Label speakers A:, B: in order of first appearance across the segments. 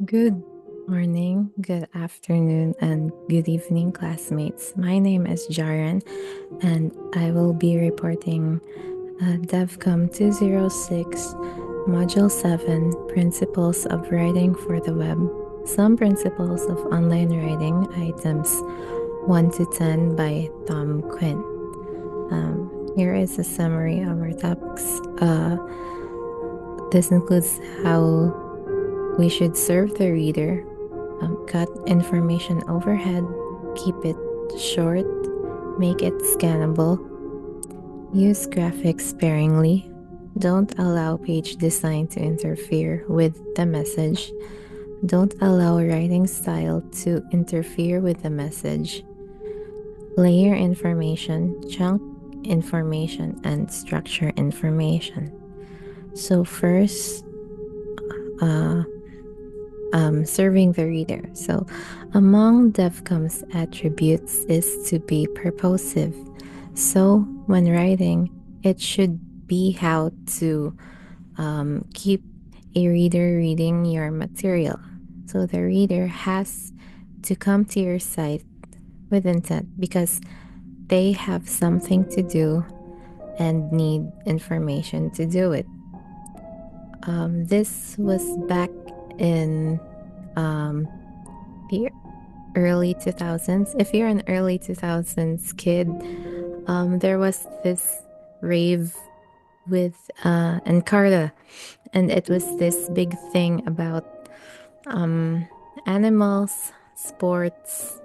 A: Good morning, good afternoon, and good evening, classmates. My name is Jaren, and I will be reporting DevCom 206, Module 7 Principles of Writing for the Web. Some Principles of Online Writing, Items 1 to 10 by Tom Quinn. Here is a summary of our topics. This includes how we should serve the reader, cut information overhead, keep it short, make it scannable, use graphics sparingly, don't allow page design to interfere with the message, don't allow writing style to interfere with the message, layer information, chunk information, and structure information. So first, serving the reader. So, among DevCom's attributes is to be purposive. So, when writing, it should be how to keep a reader reading your material. So, the reader has to come to your site with intent because they have something to do and need information to do it. This was back in the early 2000s. If you're an early 2000s kid, there was this rave with Encarta, and it was this big thing about animals, sports,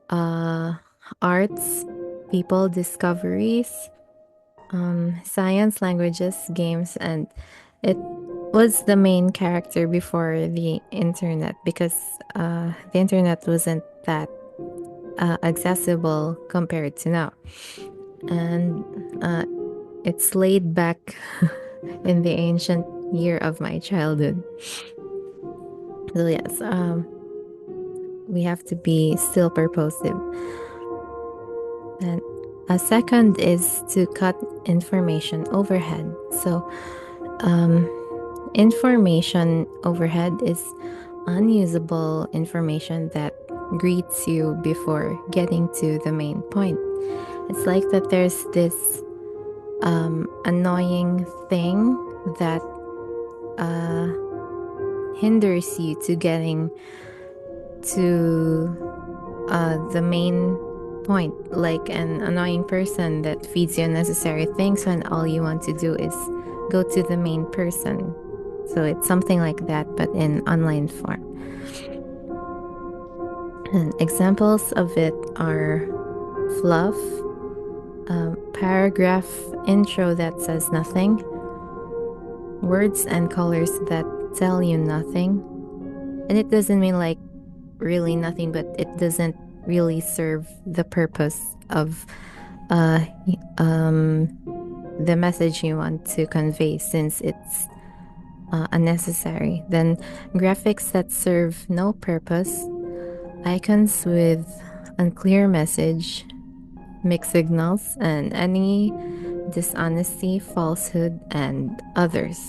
A: arts, people, discoveries, science, languages, games, and it was the main character before the internet because the internet wasn't that accessible compared to now. And it's laid back in the ancient year of my childhood. So, yes, we have to be still purposive. And a second is to cut information overhead. So, information overhead is unusable information that greets you before getting to the main point. It's like that there's this annoying thing that hinders you to getting to the main point, like an annoying person that feeds you unnecessary things when all you want to do is go to the main person. So it's something like that, but in online form. And examples of it are fluff, paragraph intro that says nothing, words and colors that tell you nothing. And it doesn't mean like really nothing, but it doesn't really serve the purpose of the message you want to convey since it's unnecessary. Then graphics that serve no purpose, icons with unclear message, mixed signals, and any dishonesty, falsehood, and others.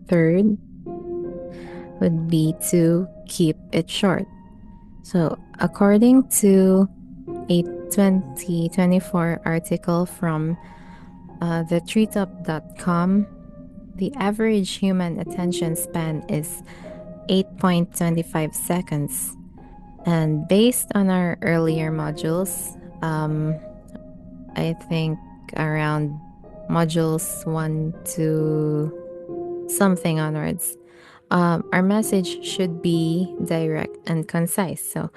A: Third would be to keep it short. So, according to a 2024 article from the treetop.com, the average human attention span is 8.25 seconds. And based on our earlier modules, I think around modules 1 to something onwards, our message should be direct and concise. So,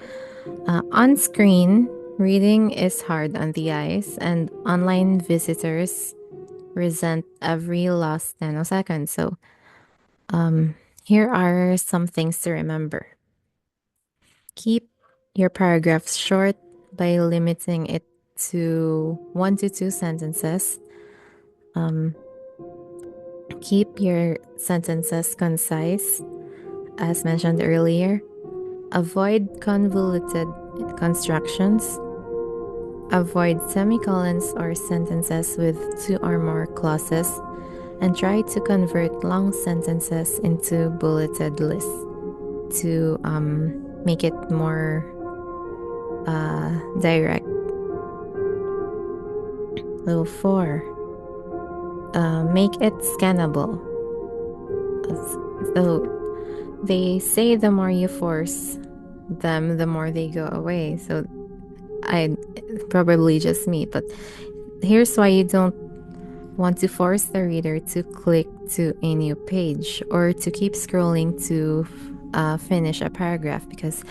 A: on screen, reading is hard on the eyes, and online visitors resent every lost nanosecond. So, here are some things to remember. Keep your paragraphs short by limiting it to 1 to 2 sentences. Keep your sentences concise, as mentioned earlier. Avoid convoluted constructions. Avoid semicolons or sentences with 2 or more clauses. and try to convert long sentences into bulleted lists to make it more direct. So 4, make it scannable. So they say the more you force them, the more they go away. So I probably just me, but here's why you don't want to force the reader to click to a new page or to keep scrolling to finish a paragraph, because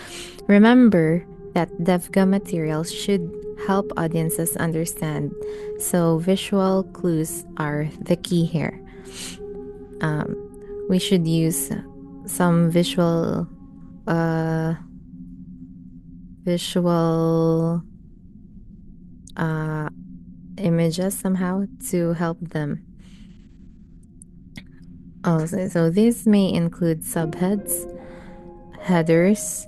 A: remember that DevCom materials should help audiences understand, so visual clues are the key here. We should use some visual images somehow to help them. So these may include subheads, headers,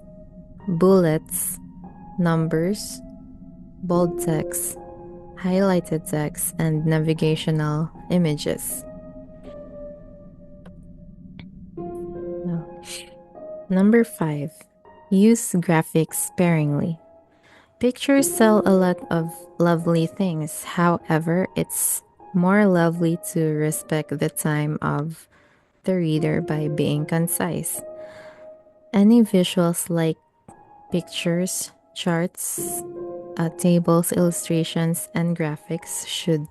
A: bullets, numbers, bold text, highlighted text, and navigational images. Number 5, use graphics sparingly. Pictures tell a lot of lovely things. However, it's more lovely to respect the time of the reader by being concise. Any visuals like pictures, charts, tables, illustrations, and graphics should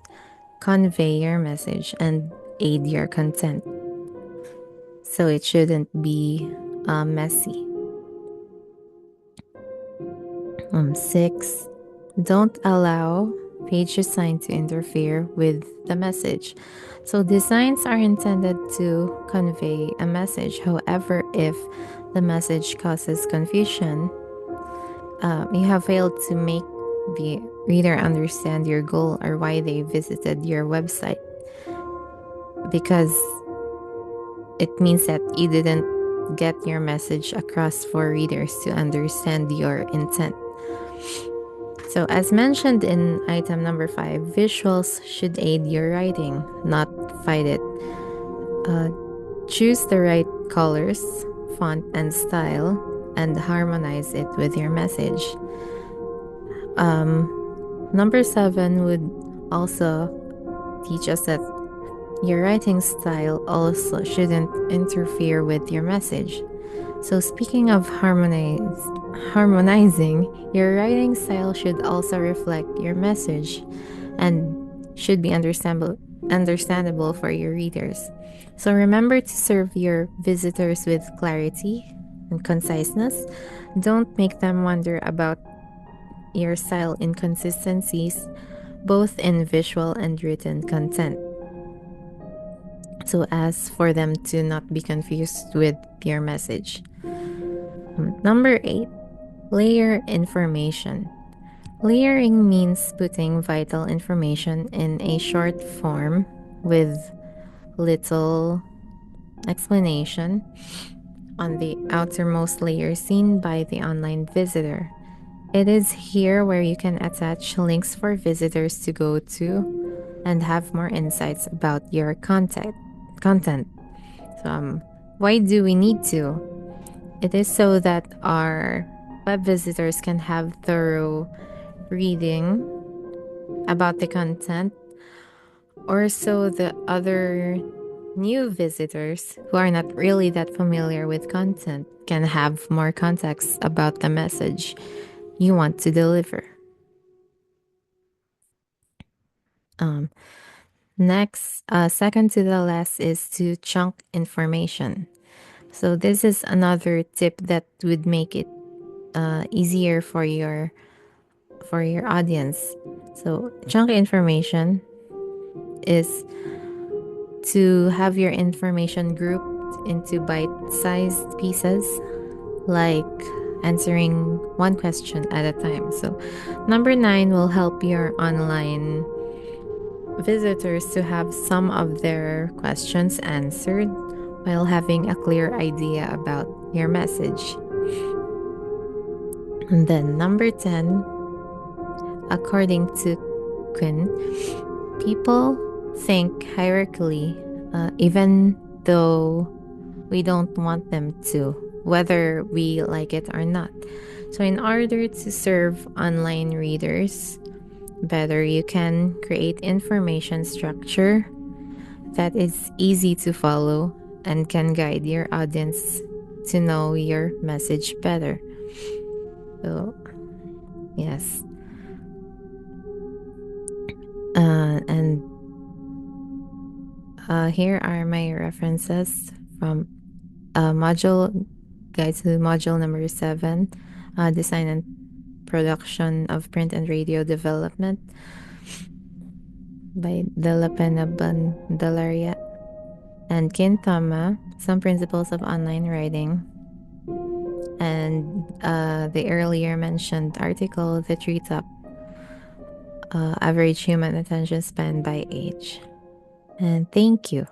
A: convey your message and aid your content. So it shouldn't be messy. 6, don't allow page design to interfere with the message. So designs are intended to convey a message. However, if the message causes confusion, you have failed to make the reader understand your goal or why they visited your website, because it means that you didn't get your message across for readers to understand your intent. So as mentioned in item number 5, visuals should aid your writing, not fight it. Choose the right colors, font, and style, and harmonize it with your message. Number 7 would also teach us that your writing style also shouldn't interfere with your message. So speaking of harmonizing, your writing style should also reflect your message and should be understandable for your readers. So remember to serve your visitors with clarity and conciseness. Don't make them wonder about your style inconsistencies, both in visual and written content, so as for them to not be confused with your message. Number 8, layer information. Layering means putting vital information in a short form with little explanation on the outermost layer seen by the online visitor. It is here where you can attach links for visitors to go to and have more insights about your content. So, why do we need to? It is so that our web visitors can have thorough reading about the content, or so the other new visitors who are not really that familiar with content can have more context about the message you want to deliver. Next, second to the last is to chunk information. So this is another tip that would make it easier for your audience. So chunk information is to have your information grouped into bite-sized pieces, like answering one question at a time. So number 9 will help your online visitors to have some of their questions answered while having a clear idea about your message. And then number 10, according to Quinn, people think hierarchically even though we don't want them to, whether we like it or not. So, in order to serve online readers better, you can create information structure that is easy to follow and can guide your audience to know your message better. So, yes. And here are my references from module guide to module number 7, design and production of print and radio development by Della Pena Bandalaria and Kintama, some principles of online writing, and the earlier mentioned article, the three top average human attention span by age. And thank you.